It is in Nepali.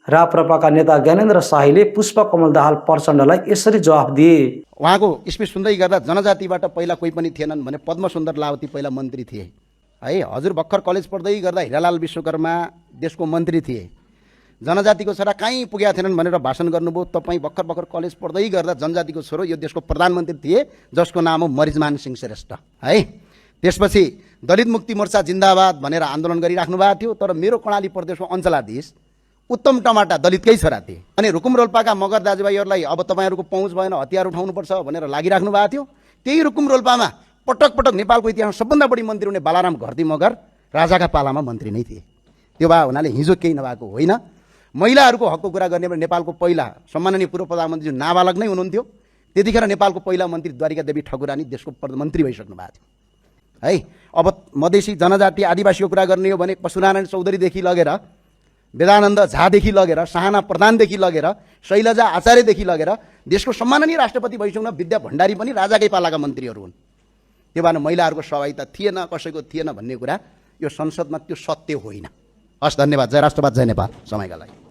राप्रपाका नेता ज्ञानेन्द्र शाहीले पुष्पकमल दाहाल प्रचण्डलाई यसरी जवाफ दिए। उहाँको स्पिच सुन्दै गर्दा जनजातिबाट पहिला कोही पनि थिएनन् भने पद्मसुन्दर लावती पहिला मन्त्री थिए है। हजुर भर्खर कलेज पढ्दै गर्दा हिरालाल विश्वकर्मा देशको मन्त्री थिए। जनजातिको छोरा कहीँ पुगेका थिएनन् भनेर भाषण गर्नुभयो। तपाईँ भर्खर कलेज पढ्दै गर्दा जनजातिको छोरो यो देशको प्रधानमन्त्री थिए, जसको नाम हो मरिजमान सिंह श्रेष्ठ है। त्यसपछि दलित मुक्ति मोर्चा जिन्दाबाद भनेर आन्दोलन गरिराख्नु भएको थियो। तर मेरो कर्णाली प्रदेशको अञ्चलाधीश उत्तम टमाटा दलितकै छोरा थिए। अनि रुकुम रोल्पाका मगर दाजुभाइहरूलाई अब तपाईँहरूको पहुँच भएन, हतियार उठाउनुपर्छ भनेर लागिराख्नु भएको थियो। त्यही रुकुम रोल्पामा पटक पटक नेपालको इतिहासमा सबभन्दा बढी मन्त्री हुने बालाराम घरती मगर राजाका पालामा मन्त्री नै थिए। त्यो भए हुनाले हिजो केही नभएको होइन। महिलाहरूको हकको कुरा गर्ने भने नेपालको पहिला सम्माननीय पूर्व प्रधानमन्त्री नाबालक नै हुनुहुन्थ्यो। त्यतिखेर नेपालको पहिला मन्त्री द्वारिका देवी ठकुरानी देशको मन्त्री भइसक्नु भएको थियो है। अब मधेसी जनजाति आदिवासीको कुरा गर्ने हो भने पशुनारायण चौधरीदेखि लगेर वेदानन्द झादेखि लगेर साहना प्रधानदेखि लगेर शैलजा आचार्यदेखि लगेर देशको सम्माननीय राष्ट्रपति भइसक्नु विद्या भण्डारी पनि राजाकै पालाका मन्त्रीहरू हुन्। त्यो भएर महिलाहरूको सहभागिता थिएन, कसैको थिएन भन्ने कुरा यो संसदमा त्यो सत्य होइन। हस्, धन्यवाद। जय राष्ट्रवाद, जय नेपाल। समयका लागि।